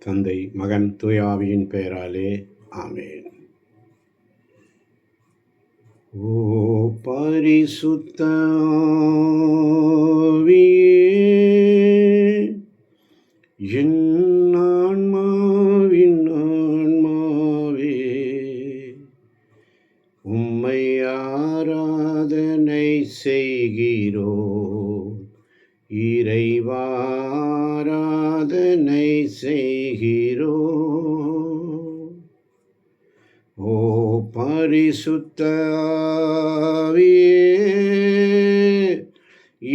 தந்தை, மகன், தூய ஆவியின் பெயராலே ஆமென். ஓ பரிசுத்த ஆவியே, என் ஆன்மாவின் ஆன்மாவே, உம்மை ஆராதனை செய்கிறோம். இறைவா ஆராதனை செய்கிறோம். ஓ பரிசுத்த ஆவியே,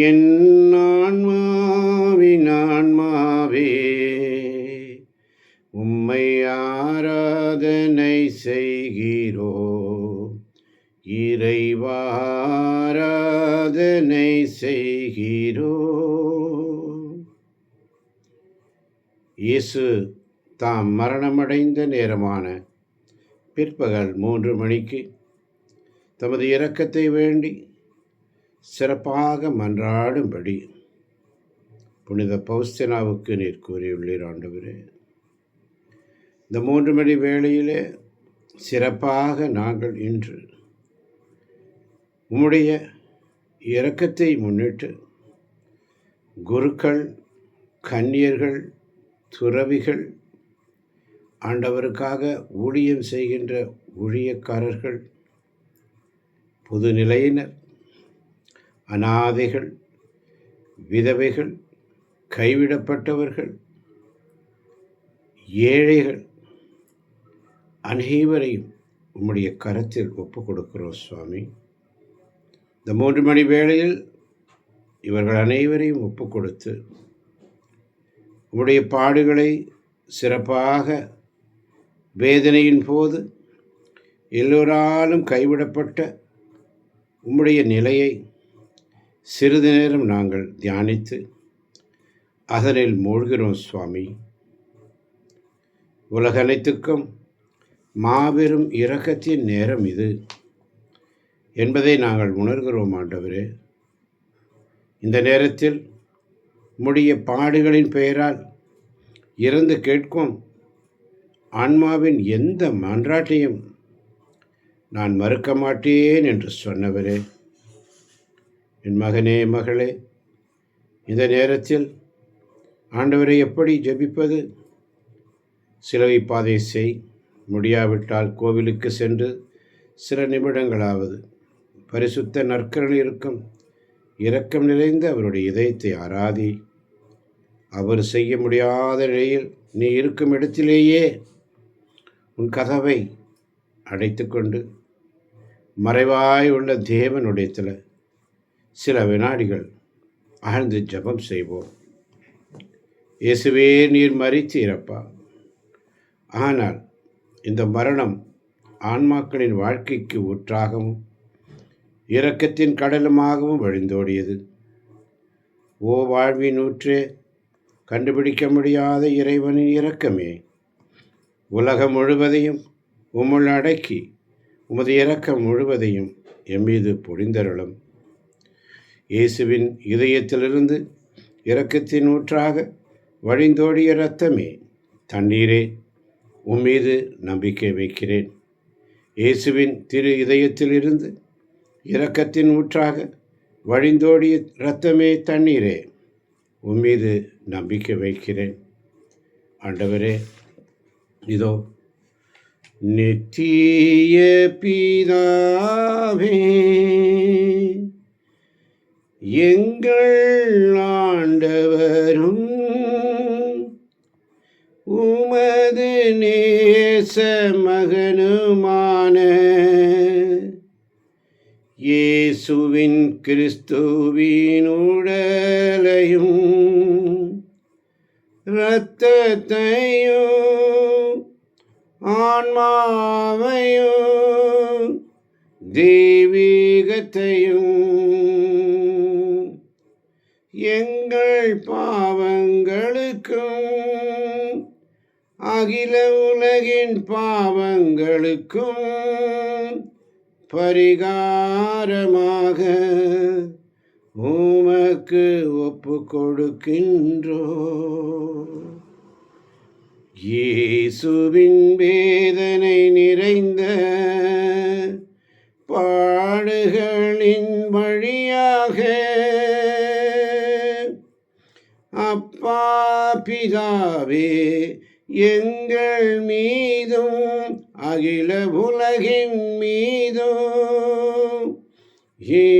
என் ஆன்மாவின் ஆன்மாவே, உம்மை ஆராதனை செய்கிறோம். இறைவா ஆராதனை செய்கிறோம். இயேசு தாம் மரணமடைந்த நேரமான பிற்பகல் 3 மணிக்கு தமது இரக்கத்தை வேண்டி சிறப்பாக மன்றாடும்படி புனித பௌஸ்தினாவுக்கு நீர் கூறியுள்ளீர் ஆண்டவரே. இந்த 3 மணி வேளையிலே சிறப்பாக நாங்கள் இன்று உம்முடைய இரக்கத்தை முன்னிட்டு குருக்கள், கன்னியர்கள், துறவிகள், ஆண்டவருக்காக ஊழியம் செய்கின்ற ஊழியக்காரர்கள், புதுநிலையினர், அனாதைகள், விதவைகள், கைவிடப்பட்டவர்கள், ஏழைகள் அனைவரையும் உம்முடைய கரத்தில் ஒப்புக் கொடுக்கிறோம் சுவாமி. இந்த 3 மணி வேளையில் இவர்கள் அனைவரையும் ஒப்புக் கொடுத்து உம்முடைய பாடுகளை சிறப்பாக வேதனையின் போது எல்லோராலும் கைவிடப்பட்ட உம்முடைய நிலையை சிறிது நேரம் நாங்கள் தியானித்து அதனில் மூழ்கிறோம் சுவாமி. உலக அனைத்துக்கும் மாபெரும் இரக்கத்தின் நேரம் இது என்பதை நாங்கள் உணர்கிறோம் ஆண்டவரே. இந்த நேரத்தில் உம்முடைய பாடுகளின் பெயரால் இறந்து கேட்கும் ஆன்மாவின் எந்த மன்றாட்டையும் நான் மறுக்க மாட்டேன் என்று சொன்னவரே, என் மகனே, மகளே, இந்த நேரத்தில் ஆண்டவரை எப்படி ஜெபிப்பது? சிலுவை பாதை செய், முடியாவிட்டால் கோவிலுக்கு சென்று சில நிமிடங்களாவது பரிசுத்த நற்கருணை இருக்கும் இரக்கம் நிறைந்த அவருடைய இதயத்தை ஆராதி. அவர் செய்ய முடியாத நிலையில் நீ இருக்கும் இடத்திலேயே உன் கதவை அடைத்து கொண்டு மறைவாய் உள்ள தேவனுடையத்தில் சில வினாடிகள் ஆழ்ந்து ஜெபம் செய்வோம். இயேசுவே, நீர் மரித்தீரப்பா. ஆனால் இந்த மரணம் ஆன்மாக்களின் வாழ்க்கைக்கு ஊற்றாகவும் இரக்கத்தின் கடலுமாகவும் வழிந்தோடியது. ஓ வாழ்வின் ஊற்றே, கண்டுபிடிக்க முடியாத இறைவனின் இரக்கமே, உலகம் முழுவதையும் உம்முள் அடக்கி உமது இரக்கம் முழுவதையும் எம்மீது பொழிந்தருளும். இயேசுவின் இதயத்திலிருந்து இரக்கத்தின் ஊற்றாக வழிந்தோடிய இரத்தமே, தண்ணீரே, உம்மீது நம்பிக்கை வைக்கிறேன். இயேசுவின் திரு இதயத்திலிருந்து இரக்கத்தின் ஊற்றாக வழிந்தோடிய இரத்தமே, தண்ணீரே, உம்மீது நம்பிக்கை வைக்கிறேன். ஆண்டவரே, இதோ நித்திய பிதாவே, எங்கள் ஆண்டவரும் உமது நேச மகனுமான இயேசுவின் கிறிஸ்துவின் உடலையும் இரத்தத்தையும் ஆன்மாவையும் தெய்வீகத்தையும் எங்கள் பாவங்களுக்கும் அகில உலகின் பாவங்களுக்கும் பரிகாரமாக உமக்கு ஒப்பு கொடுக்கின்றோ. இயேசுவின் வேதனை நிறைந்த பாடுகளின் வழியாக அப்பா பிதாவே எங்கள் மீதும் அகில உலகின் மீதும்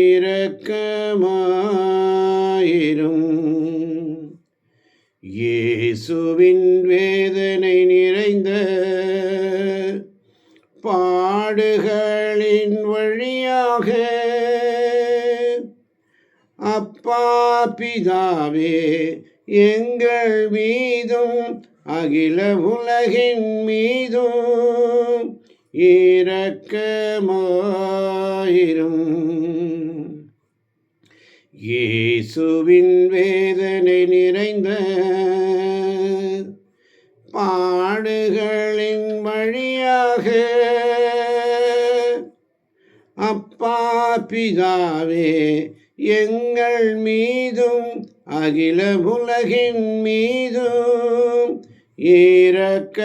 இரக்கமாயிரும். இயேசுவின் வேதனை நிறைந்த பாடுகளின் வழியாக அப்பா பிதாவே எங்கள் மீதும் அகில உலகின் மீதும் இரக்கமாயிரும். இயேசுவின் வேதனை நிறைந்த பாடுகளின் வழியாக அப்பா பிதாவே எங்கள் மீதும் அகில உலகின் மீதும் இரக்கமாயிரும்.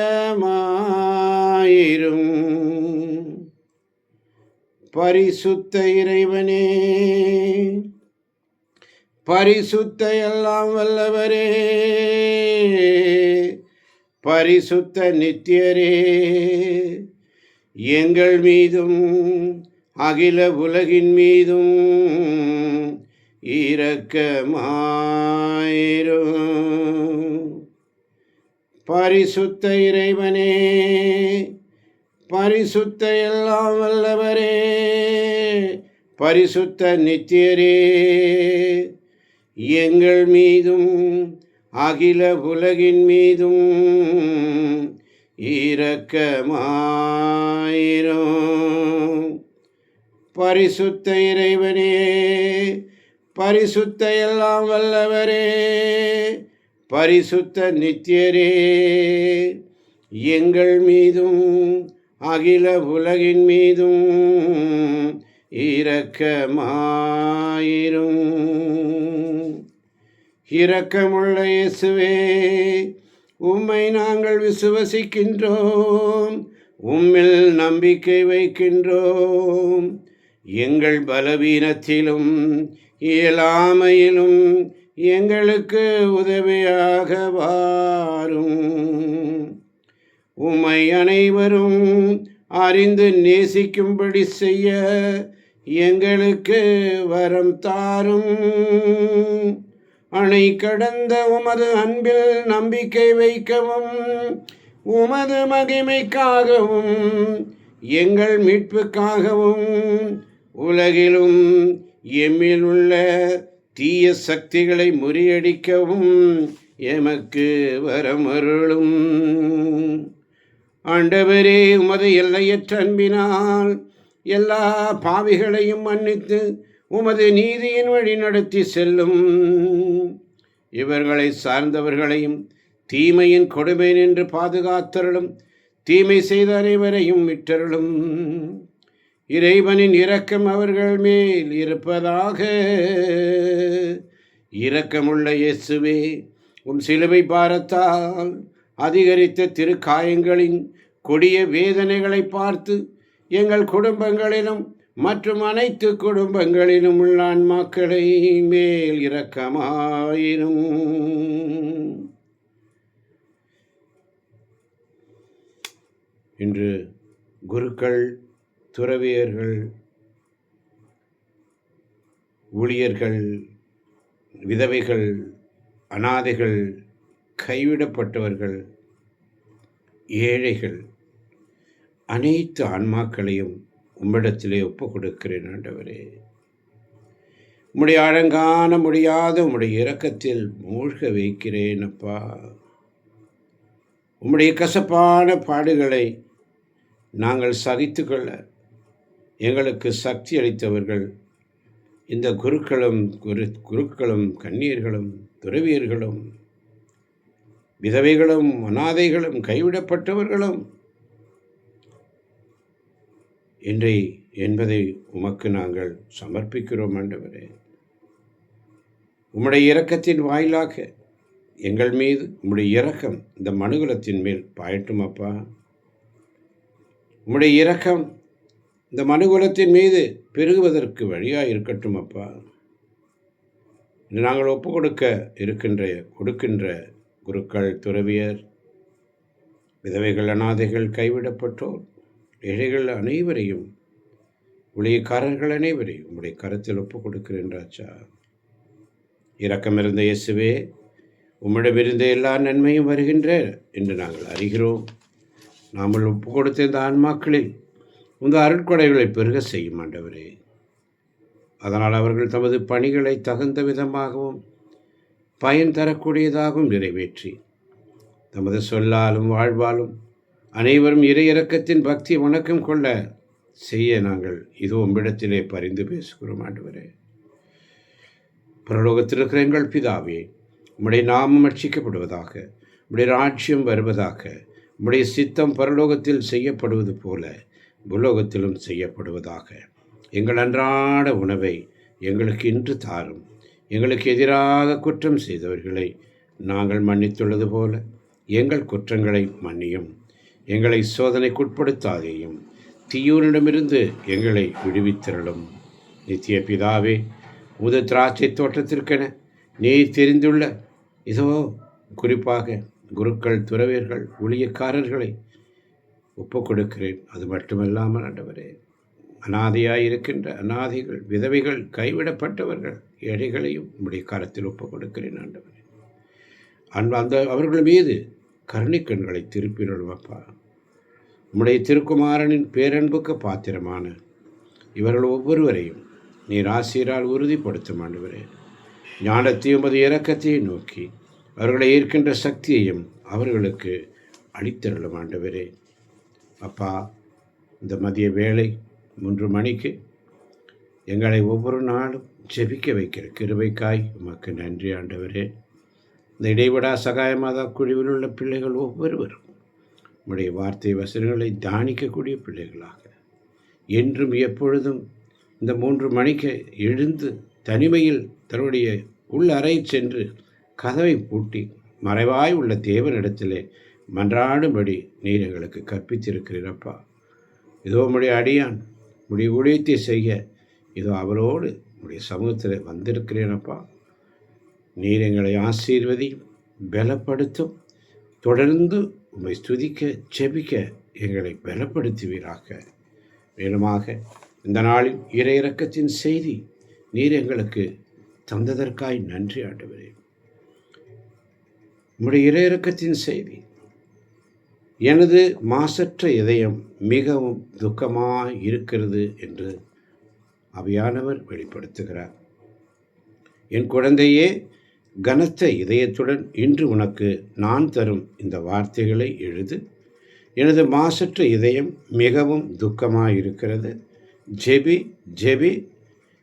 பரிசுத்த இறைவனே, பரிசுத்த எல்லாம் வல்லவரே, பரிசுத்த நித்தியரே, எங்கள் மீதும் அகில உலகின் மீதும் இரக்கமாயிரும். பரிசுத்த இறைவனே, பரிசுத்த எல்லாம் வல்லவரே, பரிசுத்த நித்தியரே, எங்கள் மீதும் அகில உலகின் மீதும் இரக்கமாயிரும். பரிசுத்த இறைவனே, பரிசுத்த எல்லாம் வல்லவரே, பரிசுத்த நித்தியரே, எங்கள் மீதும் அகில உலகின் மீதும் இரக்கமாயிரும். இரக்கமுள்ள இயேசுவே, உம்மை நாங்கள் விசுவசிக்கின்றோம், உம்மில் நம்பிக்கை வைக்கின்றோம். எங்கள் பலவீனத்திலும் இயலாமையிலும் எங்களுக்கு உதவியாக வாரும். உம்மை அனைவரும் அறிந்து நேசிக்கும்படி செய்ய எங்களுக்கு வரம் தாரும். அணை கடந்த உமது அன்பில் நம்பிக்கை வைக்கவும், உமது மகிமைக்காகவும் எங்கள் மீட்புக்காகவும் உலகிலும் எம்மில் உள்ள தீய சக்திகளை முறியடிக்கவும் எமக்கு வரமருளும். ஆண்டவரே, உமது எல்லையற்ற அன்பினால் எல்லா பாவிகளையும் மன்னித்து உமது நீதியின் வழி நடத்தி செல்லும். இவர்களை சார்ந்தவர்களையும் தீமையின் கொடுமை நின்று பாதுகாத்தருளும். தீமை செய்த அனைவரையும் விட்டருளும். இறைவனின் இரக்கம் அவர்கள் மேல் இருப்பதாக. இரக்கமுள்ள இயேசுவே, உம் சிலுவை பாரத்தால் அதிகரித்த திருக்காயங்களின் கொடிய வேதனைகளை பார்த்து எங்கள் குடும்பங்களிலும் மற்றும் அனைத்து குடும்பங்களிலும் உள்ள ஆன்மாக்களை மேல் இரக்கமாயிரும். இன்று குருக்கள், துறவியர்கள், ஊழியர்கள், விதவைகள், அனாதைகள், கைவிடப்பட்டவர்கள், ஏழைகள், அனைத்து ஆன்மாக்களையும் உம்மிடத்திலே ஒப்புக் கொடுக்கிறேன். ஆண்டவரே, உம்முடைய அழங்கான முடியாத உம்முடைய இரக்கத்தில் மூழ்க வைக்கிறேன். அப்பா, உம்முடைய கசப்பான பாடுகளை நாங்கள் சகித்து கொள்ள எங்களுக்கு சக்தி அளித்தவர்கள் இந்த குருக்களும் கன்னியர்களும் துறவியர்களும் விதவைகளும் அனாதைகளும் கைவிடப்பட்டவர்களும் இன்றை என்பதை உமக்கு நாங்கள் சமர்ப்பிக்கிறோம். ஆண்டவரே, உம்முடைய இரக்கத்தின் வாயிலாக எங்கள் மீது உம்முடைய இரக்கம் இந்த மனுகுலத்தின் மேல் பாயட்டும் அப்பா. உம்முடைய இரக்கம் இந்த மனுகுலத்தின் மீது பெருகுவதற்கு வழியாக இருக்கட்டும் அப்பா. நாங்கள் ஒப்பு கொடுக்கின்ற குருக்கள், துறவியர், விதவைகள், அனாதைகள், கைவிடப்பட்டோர், ஏழைகள் அனைவரையும், ஊழியக்காரர்கள் அனைவரையும் உம்முடைய கரத்தில் ஒப்பு கொடுக்கிறேன்றாச்சா. இரக்கமிருந்த இயேசுவே, உம்மிடமிருந்த எல்லா நன்மையும் வருகின்ற என்று நாங்கள் அறிகிறோம். நாமல் ஒப்பு கொடுத்த இந்த ஆன்மாக்களில் உந்த அருட்கொடைகளை பெருக செய்யும் ஆண்டவரே. அதனால் அவர்கள் தமது பணிகளை தகுந்த விதமாகவும் பயன் தரக்கூடியதாகவும் நிறைவேற்றி தமது சொல்லாலும் வாழ்வாலும் அனைவரும் இறை இரக்கத்தின் பக்தி வணக்கம் கொள்ள செய்ய நாங்கள் இது உம்மிடத்திலே பரிந்து பேசுகிறோம் ஆண்டவரே. பரலோகத்தில் இருக்கிற எங்கள் பிதாவே, உம்முடைய நாமம் ரட்சிக்கப்படுவதாக, உம்முடைய ராஜ்யம் வருவதாக, உம்முடைய சித்தம் பரலோகத்தில் செய்யப்படுவது போல பூலோகத்திலும் செய்யப்படுவதாக. எங்கள் அன்றாட உணவை எங்களுக்கு இன்று தாரும். எங்களுக்கு எதிராக குற்றம் செய்தவர்களை நாங்கள் மன்னித்துள்ளது போல எங்கள் குற்றங்களை மன்னியும். எங்களை சோதனைக்குட்படுத்தாதேயும், தீயோனிடமிருந்து எங்களை விடுவித்திரளும். நித்திய பிதாவே, உமது திராட்சை தோட்டத்திற்கென நீர் தெரிந்துள்ள இதோ குறிப்பாக குருக்கள், துறவியர்கள், ஊழியக்காரர்களை ஒப்புக் கொடுக்கிறேன். அது மட்டுமல்லாமல் ஆண்டவரே, அனாதையாய் இருக்கின்ற அனாதைகள், விதவைகள், கைவிடப்பட்டவர்கள், ஏழைகளையும் உம்முடைய கரத்தில் ஒப்புக் கொடுக்கிறேன் ஆண்டவரே. அவர்கள் மீது கருணைக்கண்களை திருப்பினப்பா. உம்முடைய திருக்குமாரனின் பேரன்புக்கு பாத்திரமான இவர்கள் ஒவ்வொருவரையும் நீர் ஆசீரால் உறுதிப்படுத்தும் ஆண்டவரே. ஞானத்தையும் அது இரக்கத்தையும் நோக்கி அவர்களை ஏற்கின்ற சக்தியையும் அவர்களுக்கு அளித்தருளும் ஆண்டவரே. அப்பா, இந்த மதிய வேளை 3 மணிக்கு எங்களை ஒவ்வொரு நாளும் ஜெபிக்க வைக்கிற கிருபைக்காய் உமக்கு நன்றி ஆண்டவரே. இந்த இடைவிடா சகாயமாதா குழுவில் உள்ள பிள்ளைகள் ஒவ்வொருவரும் உம்முடைய வார்த்தை வசனங்களை தியானிக்கக்கூடிய பிள்ளைகளாக என்றும் எப்பொழுதும் இந்த 3 மணிக்கு எழுந்து தனிமையில் தன்னுடைய உள் அறை சென்று கதவை பூட்டி மறைவாய் உள்ள தேவனிடத்திலே மன்றாடும்படி நீர் எங்களுக்கு கற்பித்திருக்கிறீரப்பா. இதோ உம்முடைய அடியான் உடைய ஊழியத்தை செய்ய இதோ அவரோடு உடைய சமூகத்தில் வந்திருக்கிறேனப்பா. நீர் எங்களை ஆசீர்வதியும், பலப்படுத்தும். தொடர்ந்து உம்மை ஸ்துதிக்க, ஜெபிக்க எங்களை பலப்படுத்துவீராக. மேலுமாக இந்த நாளில் இறை இரக்கத்தின் செய்தி நீர் எங்களுக்கு தந்ததற்காய் நன்றி ஆண்டவரே. உம்முடைய இறை இரக்கத்தின் செய்தி, எனது மாசற்ற இதயம் மிகவும் துக்கமாய் இருக்கிறது என்று ஆவியானவர் வெளிப்படுத்துகிறார். என் குழந்தையே, கனத்த இதயத்துடன் இன்று உனக்கு நான் தரும் இந்த வார்த்தைகளை எழுது. எனது மாசற்ற இதயம் மிகவும் துக்கமாயிருக்கிறது. ஜெபி ஜெபி,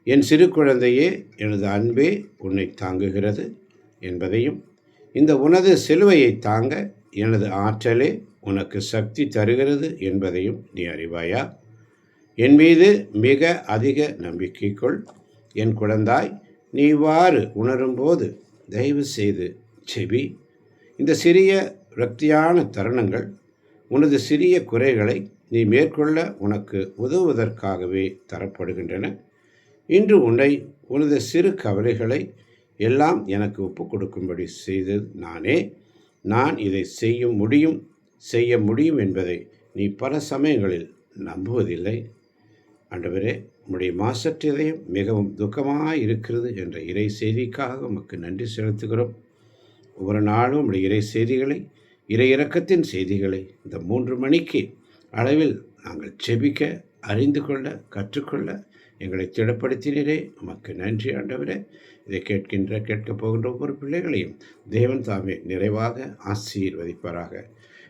என் சிறு குழந்தையே, எனது அன்பே உன்னை தாங்குகிறது என்பதையும், இந்த உனது சிலுவையை தாங்க எனது ஆற்றலே உனக்கு சக்தி தருகிறது என்பதையும் நீ அறிவாயா? என் மீது மிக அதிக நம்பிக்கை கொள் என் குழந்தாய். நீ இவ்வாறு உணரும்போது தயவு செய்து செபி. இந்த சிறிய விரக்தியான தருணங்கள் உனது சிறிய குறைகளை நீ மேற்கொள்ள உனக்கு உதவுவதற்காகவே தரப்படுகின்றன. இன்று உனது சிறு கவலைகளை எல்லாம் எனக்கு ஒப்புக் கொடுக்கும்படி செய்தது நானே. நான் இதை செய்ய முடியும் என்பதை நீ பல சமயங்களில் நம்புவதில்லை. ஆண்டவரே, உம்முடைய மாசற்ற இதயம் மிகவும் துக்கமாக இருக்கிறது என்ற இறை செய்திக்காக உமக்கு நன்றி செலுத்துகிறோம். ஒவ்வொரு நாளும் உம்முடைய இறை செய்திகளை, இறை இரக்கத்தின் செய்திகளை இந்த 3 மணிக்கு அளவில் நாங்கள் செபிக்க, அறிந்து கொள்ள, கற்றுக்கொள்ள எங்களை திடப்படுத்தினரே, உமக்கு நன்றி ஆண்டவரே. இதை கேட்கப் போகின்ற ஒவ்வொரு பிள்ளைகளையும் தேவன் தாமே நிறைவாக ஆசீர்வதிப்பாராக.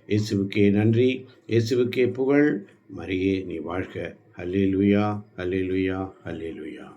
இயேசுவுக்கே நன்றி, இயேசுவுக்கே புகழ். மரியே நீ வாழ்க. அல்லேலூயா, அல்லேலூயா, அல்லேலூயா.